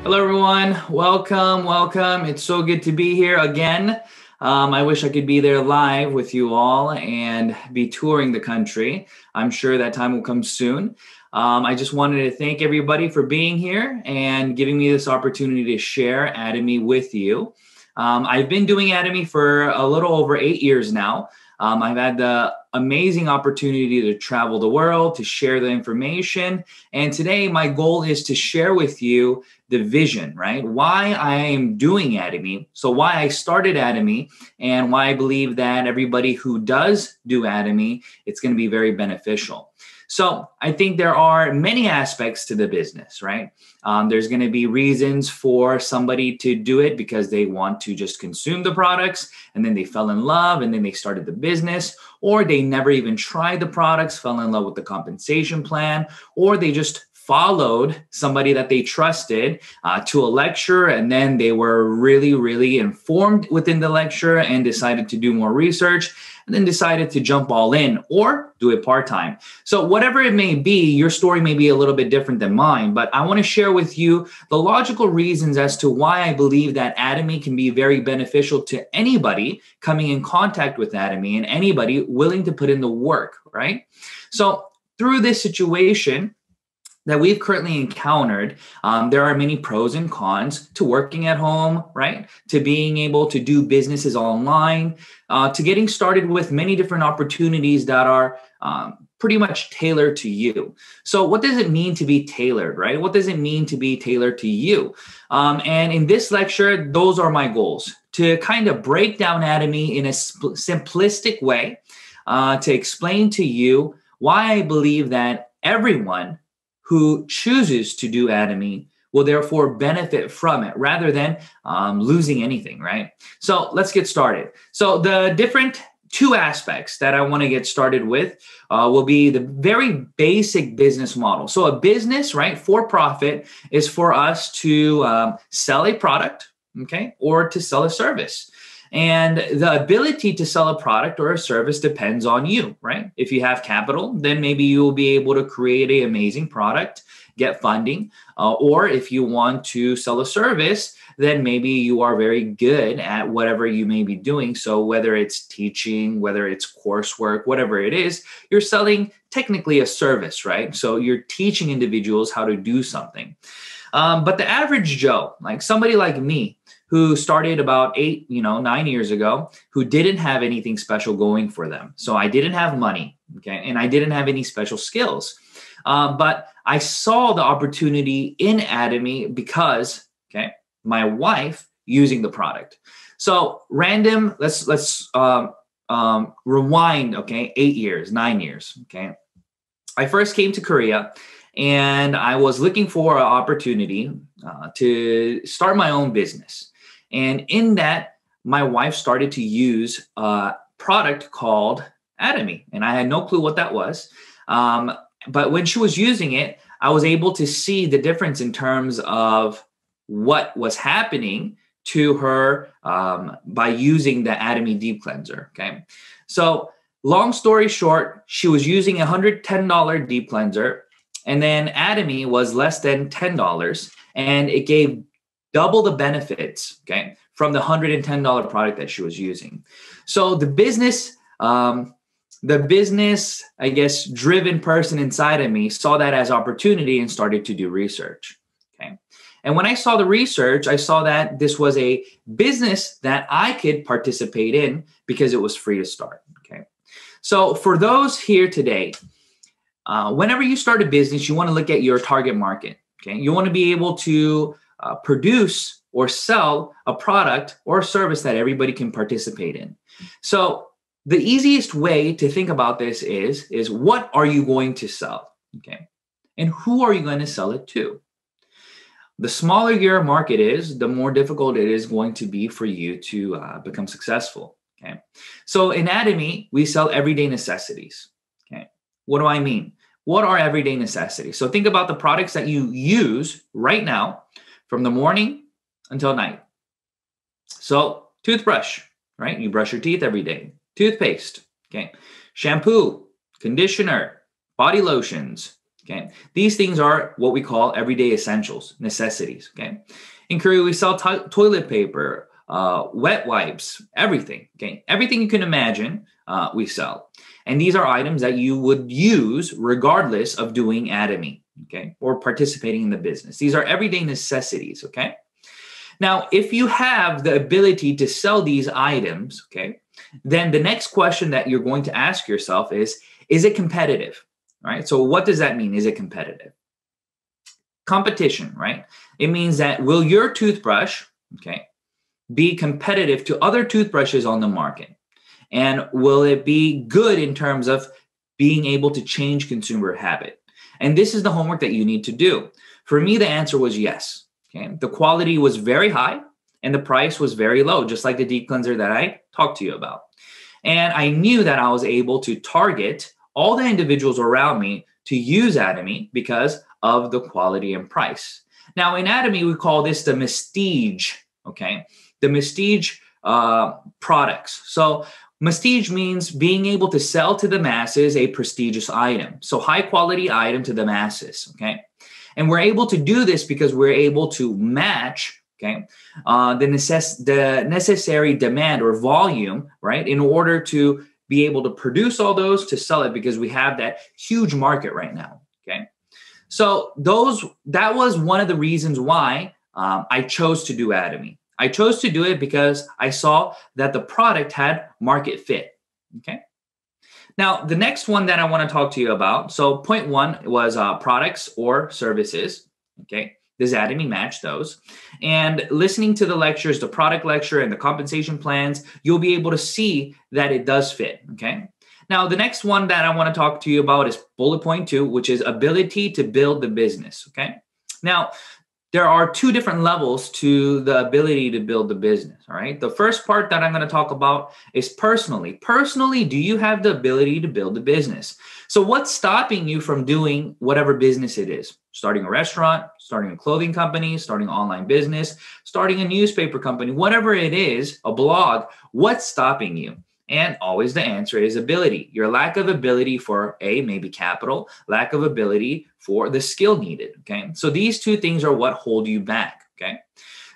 Hello, everyone. Welcome. It's so good to be here again. I wish I could be there live with you all and be touring the country. I'm sure that time will come soon. I just wanted to thank everybody for being here and giving me this opportunity to share Atomy with you. I've been doing Atomy for a little over 8 years now. I've had the amazing opportunity to travel the world, to share the information. And today my goal is to share with you the vision, right? Why I am doing Atomy. So why I started Atomy and why I believe that everybody who does do Atomy, it's going to be very beneficial. So I think there are many aspects to the business, right? There's going to be reasons for somebody to do it because they want to just consume the products and then they fell in love and then they started the business, or they never even tried the products, fell in love with the compensation plan, or they just followed somebody that they trusted to a lecture, and then they were really informed within the lecture and decided to do more research and then decided to jump all in or do it part-time. So whatever it may be, your story may be a little bit different than mine, but I want to share with you the logical reasons as to why I believe that Atomy can be very beneficial to anybody coming in contact with Atomy and anybody willing to put in the work, right? So through this situation that we've currently encountered, there are many pros and cons to working at home, right? To being able to do businesses online, to getting started with many different opportunities that are pretty much tailored to you. So what does it mean to be tailored, right? What does it mean to be tailored to you? And in this lecture, those are my goals, to kind of break down Atomy in a simplistic way, to explain to you why I believe that everyone who chooses to do Atomy will therefore benefit from it rather than losing anything, right? So let's get started. So the different two aspects that I want to get started with will be the very basic business model. So a business, right, for profit is for us to sell a product, okay, or to sell a service. And the ability to sell a product or a service depends on you, right? If you have capital, then maybe you will be able to create an amazing product, get funding. Or if you want to sell a service, then maybe you are very good at whatever you may be doing. So whether it's teaching, whether it's coursework, whatever it is, you're selling technically a service, right? So you're teaching individuals how to do something. But the average Joe, like somebody like me, who started about 9 years ago, who didn't have anything special going for them. So I didn't have money, okay, and I didn't have any special skills. But I saw the opportunity in Atomy because, okay, my wife using the product. So random, let's rewind, okay, 8 years, 9 years, okay. I first came to Korea and I was looking for an opportunity to start my own business. And in that, my wife started to use a product called Atomy, and I had no clue what that was. But when she was using it, I was able to see the difference in terms of what was happening to her by using the Atomy Deep Cleanser, okay? So long story short, she was using a $110 deep cleanser, and then Atomy was less than $10, and it gave double the benefits, okay, from the $110 product that she was using. So the business, I guess, driven person inside of me saw that as opportunity and started to do research, okay? And when I saw the research, I saw that this was a business that I could participate in because it was free to start, okay? So for those here today, whenever you start a business, you want to look at your target market, okay? You want to be able to produce or sell a product or a service that everybody can participate in. So the easiest way to think about this is what are you going to sell, okay? And who are you going to sell it to? The smaller your market is, the more difficult it is going to be for you to become successful, okay? So in Atomy, we sell everyday necessities, okay? What do I mean? What are everyday necessities? So think about the products that you use right now from the morning until night. So toothbrush, right? You brush your teeth every day. Toothpaste, okay? Shampoo, conditioner, body lotions, Okay. These things are what we call everyday essentials, necessities. Okay. In Korea, we sell toilet paper, wet wipes, everything. Okay. Everything you can imagine, we sell. And these are items that you would use regardless of doing Atomy, okay, or participating in the business. These are everyday necessities, okay? Now, if you have the ability to sell these items, okay, then the next question that you're going to ask yourself is it competitive, right? So what does that mean? Is it competitive? Competition, right? It means that will your toothbrush, okay, be competitive to other toothbrushes on the market? And will it be good in terms of being able to change consumer habit? And this is the homework that you need to do. For me, the answer was yes. Okay. The quality was very high and the price was very low, just like the deep cleanser that I talked to you about. And I knew that I was able to target all the individuals around me to use Atomy because of the quality and price. Now, in Atomy, we call this the Prestige, okay? The Prestige products. So Prestige means being able to sell to the masses a prestigious item. So high quality item to the masses, okay? And we're able to do this because we're able to match, okay, the necessary demand or volume, right, in order to be able to produce all those to sell it because we have that huge market right now, okay? So that was one of the reasons why I chose to do Atomy. I chose to do it because I saw that the product had market fit, okay? Now, the next one that I want to talk to you about, so point one was products or services, okay? Does Atomy match those? And listening to the lectures, the product lecture and the compensation plans, you'll be able to see that it does fit, okay? Now, the next one that I want to talk to you about is bullet point two, which is ability to build the business, okay? Now, there are two different levels to the ability to build the business, all right? The first part that I'm going to talk about is personally. Personally, do you have the ability to build the business? So what's stopping you from doing whatever business it is? Starting a restaurant, starting a clothing company, starting an online business, starting a newspaper company, whatever it is, a blog, what's stopping you? And always the answer is ability. Your lack of ability for maybe capital, lack of ability for the skill needed, okay? So these two things are what hold you back, okay?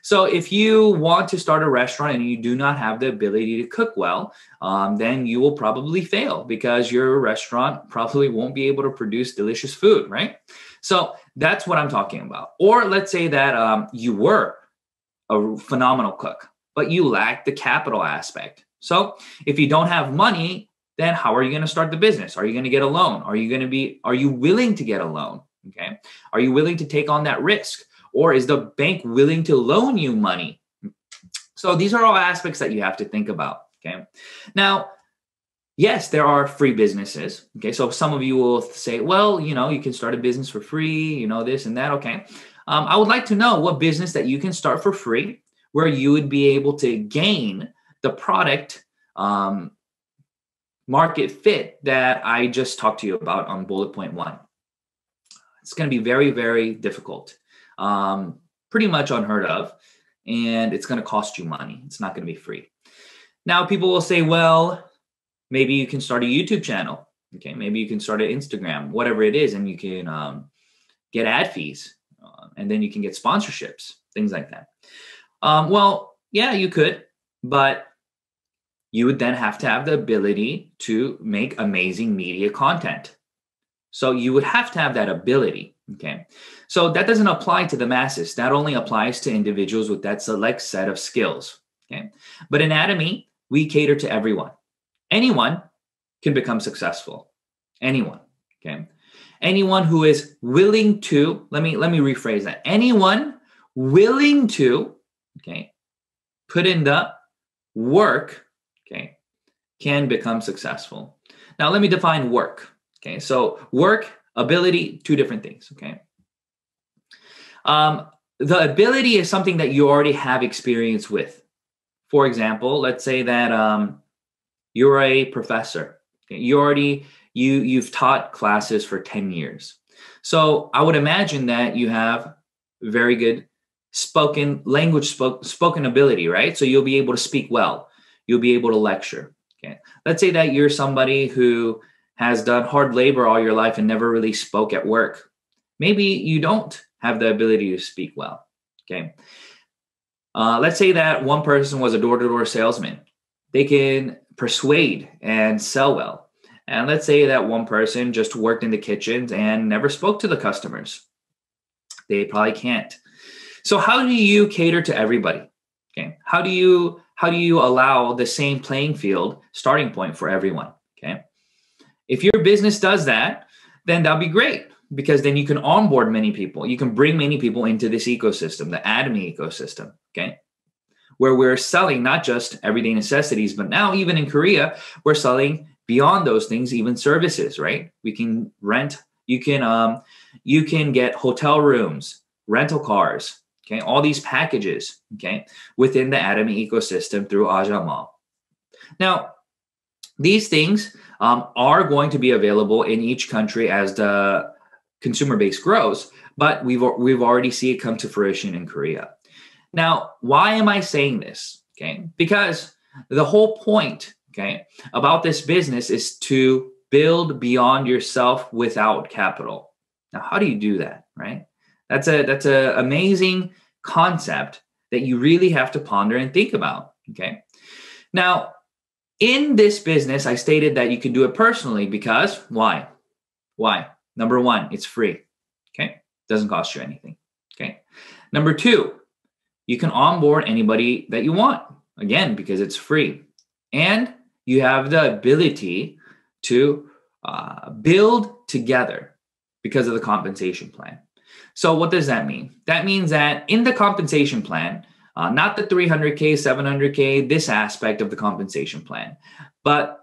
So if you want to start a restaurant and you do not have the ability to cook well, then you will probably fail because your restaurant probably won't be able to produce delicious food, right? So that's what I'm talking about. Or let's say that you were a phenomenal cook, but you lack the capital aspect. So if you don't have money, then how are you going to start the business? Are you going to get a loan? Are you willing to get a loan? Okay. Are you willing to take on that risk? Or is the bank willing to loan you money? So these are all aspects that you have to think about. Okay. Now, yes, there are free businesses. Okay. So some of you will say, well, you can start a business for free, this and that. Okay. I would like to know what business that you can start for free where you would be able to gain the product market fit that I just talked to you about on bullet point one. It's going to be very, very difficult, pretty much unheard of, and it's going to cost you money. It's not going to be free. Now, people will say, well, maybe you can start a YouTube channel. Okay, maybe you can start an Instagram, whatever it is, and you can get ad fees, and then you can get sponsorships, things like that. Well, yeah, you could, but you would then have to have the ability to make amazing media content. So you would have to have that ability, okay? So that doesn't apply to the masses. That only applies to individuals with that select set of skills, okay? But in Atomy, we cater to everyone. Anyone can become successful. Anyone, okay? Anyone who is willing to, let me rephrase that. Anyone willing to, okay, put in the work, okay, can become successful. Now, let me define work. Okay, so work, ability, two different things. Okay, the ability is something that you already have experience with. For example, let's say that you're a professor. Okay? You've taught classes for 10 years. So I would imagine that you have very good spoken ability, right? So you'll be able to speak well. You'll be able to lecture. Okay. Let's say that you're somebody who has done hard labor all your life and never really spoke at work. Maybe you don't have the ability to speak well. Okay. Let's say that one person was a door-to-door salesman. They can persuade and sell well. And let's say that one person just worked in the kitchens and never spoke to the customers. They probably can't. So how do you cater to everybody? Okay. How do you allow the same playing field starting point for everyone? Okay. If your business does that, then that'll be great, because then you can onboard many people. You can bring many people into this ecosystem, the Atomy ecosystem. Okay. Where we're selling not just everyday necessities, but now even in Korea, we're selling beyond those things, even services, right? We can rent, you can get hotel rooms, rental cars, okay, all these packages, okay, within the Atomy ecosystem through Aja Mall. Now, these things are going to be available in each country as the consumer base grows, but we've already seen it come to fruition in Korea. Now, why am I saying this? Okay, because the whole point, okay, about this business is to build beyond yourself without capital. Now, how do you do that, right? That's a amazing concept that you really have to ponder and think about, okay? Now, in this business, I stated that you can do it personally because why? Why? Number one, it's free, okay? Doesn't cost you anything, okay? Number two, you can onboard anybody that you want, again, because it's free. And you have the ability to build together because of the compensation plan. So what does that mean? That means that in the compensation plan, not the 300K, 700K, this aspect of the compensation plan, but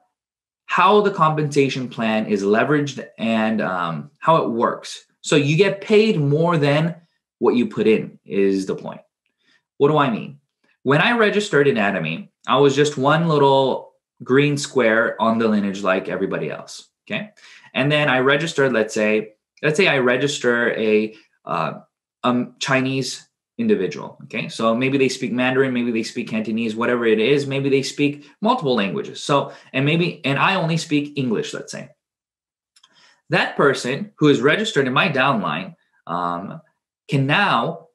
how the compensation plan is leveraged and how it works. So you get paid more than what you put in is the point. What do I mean? When I registered in Atomy, I was just one little green square on the lineage like everybody else, okay? And then I registered, let's say I register a Chinese individual, okay? So maybe they speak Mandarin, maybe they speak Cantonese, whatever it is, maybe they speak multiple languages. So, and I only speak English, let's say. That person who is registered in my downline can now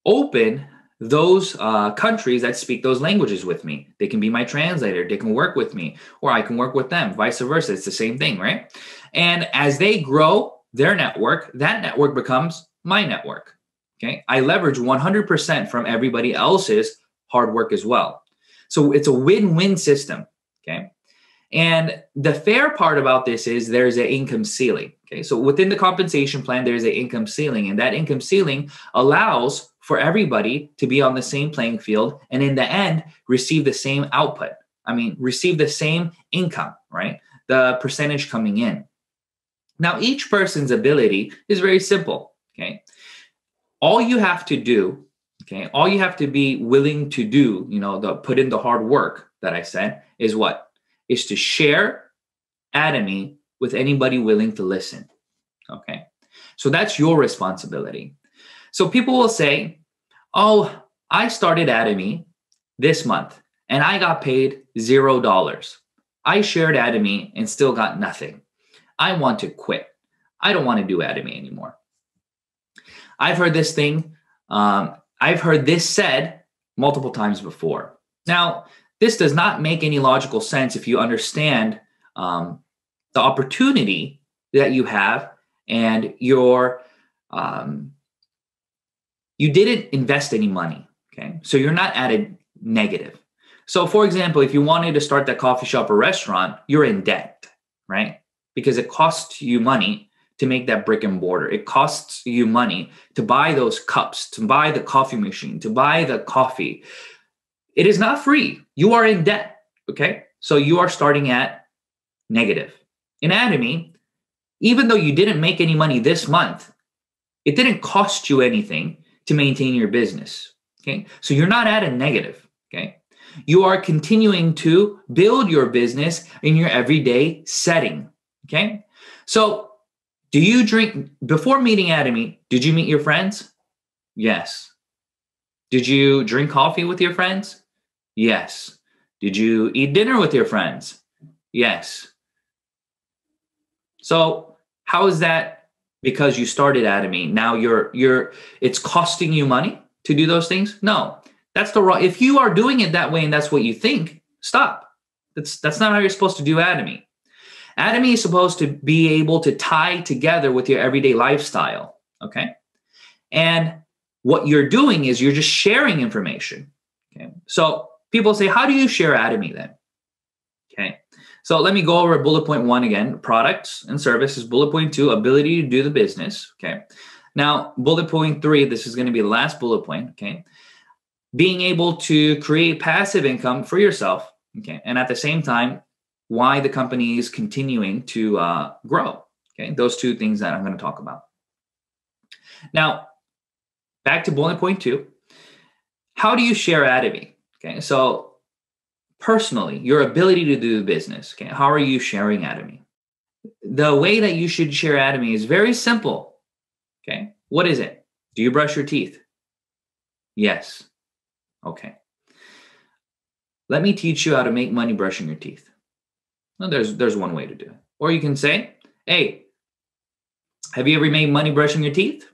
open those countries that speak those languages with me. They can be my translator. They can work with me, or I can work with them, vice versa. It's the same thing, right? And as they grow their network, that network becomes my network, okay? I leverage 100% from everybody else's hard work as well. So it's a win-win system, okay? And the fair part about this is there's an income ceiling, okay? So within the compensation plan, there's an income ceiling, and that income ceiling allows for everybody to be on the same playing field and in the end, receive the same output. I mean, receive the same income, right? The percentage coming in. Now, each person's ability is very simple, okay? All you have to do, okay, all you have to be willing to do, put in the hard work that I said is what? Is to share Atomy with anybody willing to listen, okay? So that's your responsibility. So people will say, oh, I started Atomy this month and I got paid $0. I shared Atomy and still got nothing. I want to quit. I don't want to do Atomy anymore. I've heard this thing. I've heard this said multiple times before. Now, this does not make any logical sense if you understand the opportunity that you have and you didn't invest any money, okay? So you're not at a negative. So for example, if you wanted to start that coffee shop or restaurant, you're in debt, right? Because it costs you money to make that brick and mortar. It costs you money to buy those cups, to buy the coffee machine, to buy the coffee. It is not free. You are in debt, okay? So you are starting at negative. In Atomy, even though you didn't make any money this month, it didn't cost you anything to maintain your business, okay? So you're not at a negative, okay? You are continuing to build your business in your everyday setting, okay? So do you drink, before meeting Atomy, did you meet your friends? Yes. Did you drink coffee with your friends? Yes. Did you eat dinner with your friends? Yes. So how is that because you started Atomy? Now it's costing you money to do those things? No, that's the wrong. If you are doing it that way and that's what you think, stop. That's not how you're supposed to do Atomy. Atomy is supposed to be able to tie together with your everyday lifestyle. Okay. And what you're doing is you're just sharing information. Okay. So people say, how do you share Atomy then? Okay. So let me go over bullet point 1 again. Products and services. Bullet point 2, ability to do the business. Okay. Now, bullet point 3, this is going to be the last bullet point. Okay. Being able to create passive income for yourself. Okay. And at the same time, why the company is continuing to grow. Okay. Those 2 things that I'm going to talk about. Now, back to bullet point 2. How do you share Atomy? Okay. So, personally, your ability to do the business. Okay, how are you sharing Atomy? The way that you should share Atomy is very simple. Okay, what is it? Do you brush your teeth? Yes. Okay. Let me teach you how to make money brushing your teeth. Well, there's one way to do it. Or you can say, hey, have you ever made money brushing your teeth?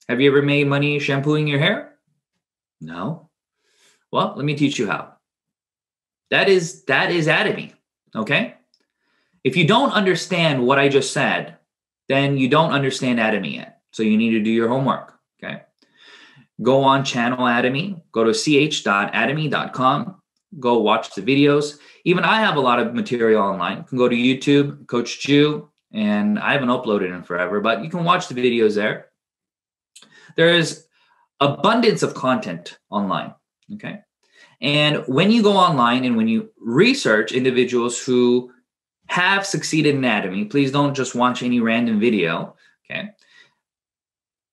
Have you ever made money shampooing your hair? No. Well, let me teach you how. That is Atomy, okay? If you don't understand what I just said, then you don't understand Atomy yet. So you need to do your homework, okay? Go on channel Atomy, go to ch.atomy.com, go watch the videos. Even I have a lot of material online. You can go to YouTube, Coach Jew, and I haven't uploaded in forever, but you can watch the videos there. There is abundance of content online, okay? And when you go online and when you research individuals who have succeeded in Atomy, please don't just watch any random video, okay?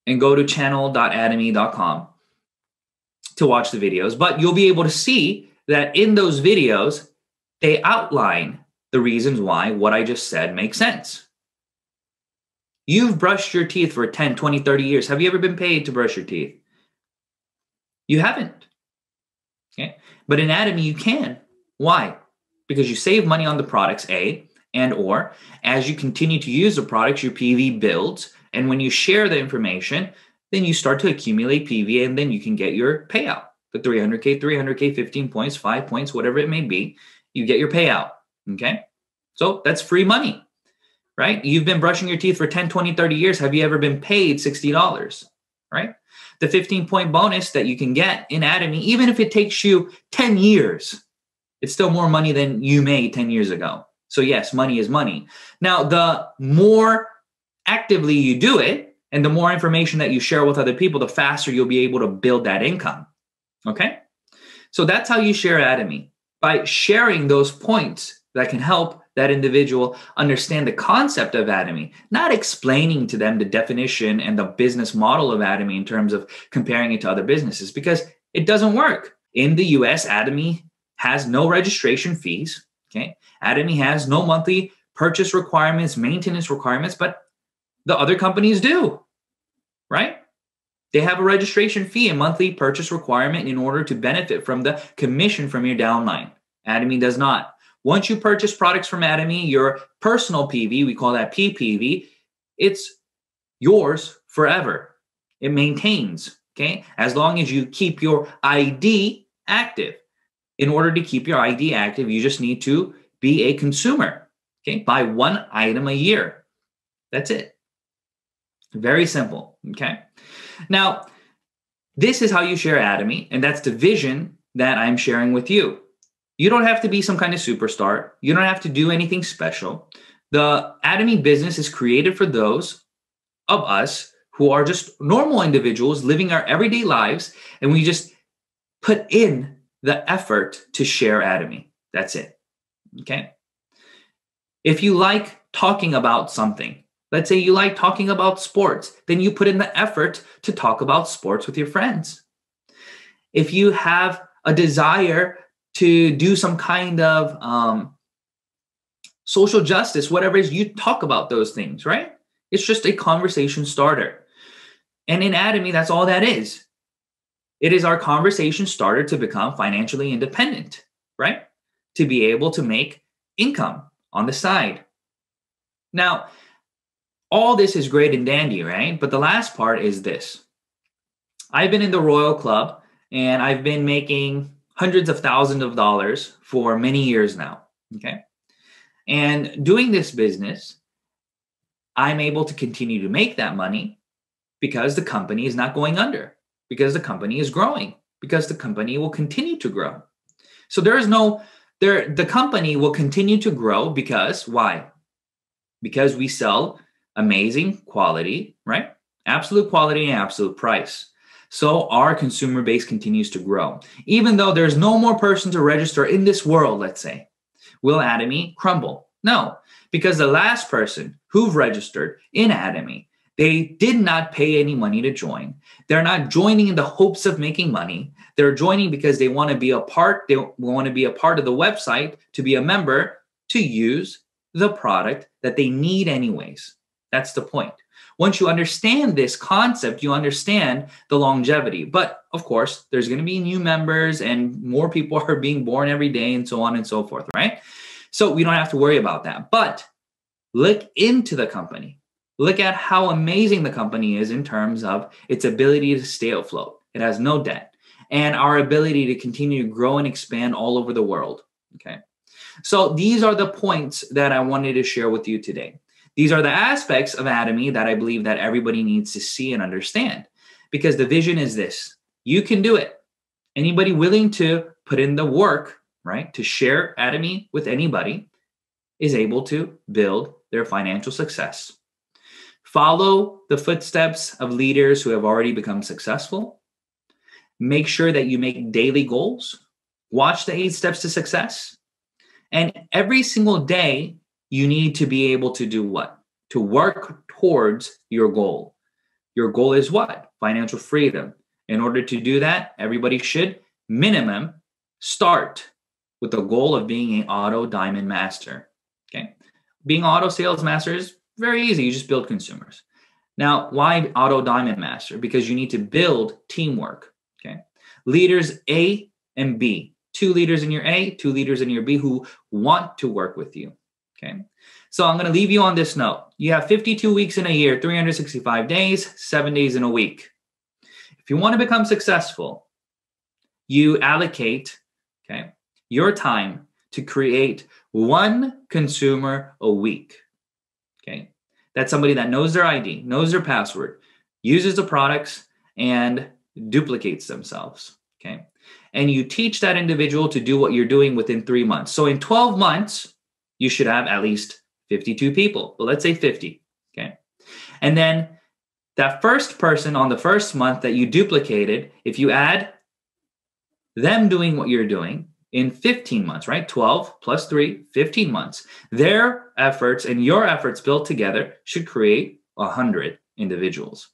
And go to channel.atomy.com to watch the videos. But you'll be able to see that in those videos, they outline the reasons why what I just said makes sense. You've brushed your teeth for 10, 20, 30 years. Have you ever been paid to brush your teeth? You haven't. Okay. But in Atomy, you can. Why? Because you save money on the products, A, and or as you continue to use the products, your PV builds. And when you share the information, then you start to accumulate PV and then you can get your payout. The 300K, 15 points, 5 points, whatever it may be, you get your payout. Okay. So that's free money, right? You've been brushing your teeth for 10, 20, 30 years. Have you ever been paid $60? Right? The 15-point bonus that you can get in Atomy, even if it takes you 10 years, it's still more money than you made 10 years ago. So yes, money is money. Now, the more actively you do it and the more information that you share with other people, the faster you'll be able to build that income. Okay? So that's how you share Atomy, by sharing those points that can help that individual understand the concept of Atomy, not explaining to them the definition and the business model of Atomy in terms of comparing it to other businesses, because it doesn't work. In the US, Atomy has no registration fees. Okay. Atomy has no monthly purchase requirements, maintenance requirements, but the other companies do, right? They have a registration fee, a monthly purchase requirement in order to benefit from the commission from your downline. Atomy does not. Once you purchase products from Atomy, your personal PV, we call that PPV, it's yours forever. It maintains, okay? As long as you keep your ID active. In order to keep your ID active, you just need to be a consumer, okay? Buy one item a year. That's it. Very simple, okay? Now, this is how you share Atomy, and that's the vision that I'm sharing with you. You don't have to be some kind of superstar. You don't have to do anything special. The Atomy business is created for those of us who are just normal individuals living our everyday lives, and we just put in the effort to share Atomy. That's it. Okay? If you like talking about something, let's say you like talking about sports, then you put in the effort to talk about sports with your friends. If you have a desire to do some kind of social justice, whatever it is, you talk about those things, right? It's just a conversation starter. And in Atomy, that's all that is. It is our conversation starter to become financially independent, right? To be able to make income on the side. Now, all this is great and dandy, right? But the last part is this. I've been in the Royal Club and I've been making hundreds of thousands of dollars for many years now. Okay. And doing this business, I'm able to continue to make that money because the company is not going under, because the company is growing, because the company will continue to grow. So the company will continue to grow because why? Because we sell amazing quality, right? Absolute quality and absolute price. So our consumer base continues to grow. Even though there's no more person to register in this world, let's say, will Atomy crumble? No, because the last person who've registered in Atomy, they did not pay any money to join. They're not joining in the hopes of making money. They're joining because they want to be a part. They want to be a part of the website, to be a member, to use the product that they need anyways. That's the point. Once you understand this concept, you understand the longevity. But of course, there's going to be new members and more people are being born every day and so on and so forth, right? So we don't have to worry about that. But look into the company. Look at how amazing the company is in terms of its ability to stay afloat. It has no debt and our ability to continue to grow and expand all over the world. Okay. So these are the points that I wanted to share with you today. These are the aspects of Atomy that I believe that everybody needs to see and understand, because the vision is this: you can do it. Anybody willing to put in the work, right, to share Atomy with anybody is able to build their financial success. Follow the footsteps of leaders who have already become successful. Make sure that you make daily goals. Watch the 8 steps to success. And every single day, you need to be able to do what? To work towards your goal. Your goal is what? Financial freedom. In order to do that, everybody should minimum start with the goal of being an auto diamond master. Okay. Being an auto sales master is very easy. You just build consumers. Now, why auto diamond master? Because you need to build teamwork. Okay. Leaders A and B. 2 leaders in your A, 2 leaders in your B who want to work with you. Okay. So I'm going to leave you on this note. You have 52 weeks in a year, 365 days, 7 days in a week. If you want to become successful, you allocate, okay, your time to create 1 consumer a week. Okay. That's somebody that knows their ID, knows their password, uses the products, and duplicates themselves. Okay. And you teach that individual to do what you're doing within 3 months. So in 12 months, you should have at least 52 people. But let's say 50. Okay. And then that first person on the first month that you duplicated, if you add them doing what you're doing in 15 months, right? 12 plus 3, 15 months. Their efforts and your efforts built together should create 100 individuals.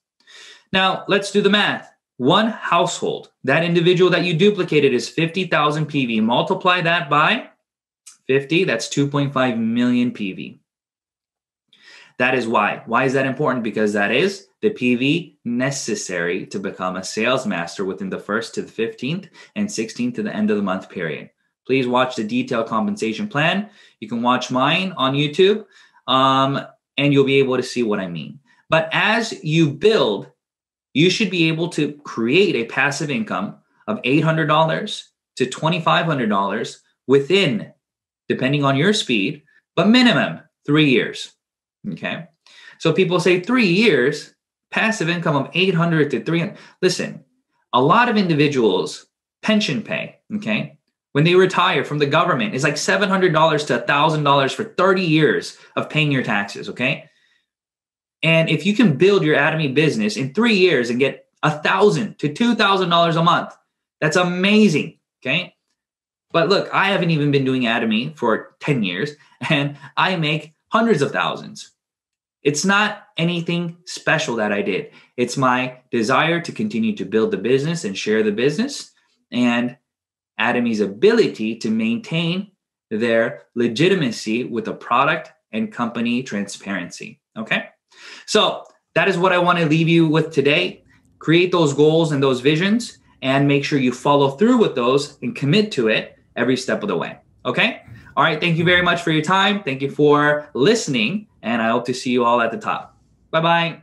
Now, let's do the math. 1 household, that individual that you duplicated is 50,000 PV. Multiply that by 50, that's 2.5 million PV. That is why. Why is that important? Because that is the PV necessary to become a sales master within the 1st to the 15th and 16th to the end of the month period. Please watch the detailed compensation plan. You can watch mine on YouTube, and you'll be able to see what I mean. But as you build, you should be able to create a passive income of $800 to $2,500 within, depending on your speed, but minimum 3 years. Okay. So people say 3 years, passive income of 800 to 300. Listen, a lot of individuals pension pay, okay, when they retire from the government is like $700 to $1,000 for 30 years of paying your taxes. Okay. And if you can build your Atomy business in 3 years and get $1,000 to $2,000 a month, that's amazing. Okay. But look, I haven't even been doing Atomy for 10 years and I make hundreds of thousands. It's not anything special that I did. It's my desire to continue to build the business and share the business, and Atomy's ability to maintain their legitimacy with a product and company transparency. Okay. So that is what I want to leave you with today. Create those goals and those visions and make sure you follow through with those and commit to it every step of the way. Okay. All right. Thank you very much for your time. Thank you for listening. And I hope to see you all at the top. Bye-bye.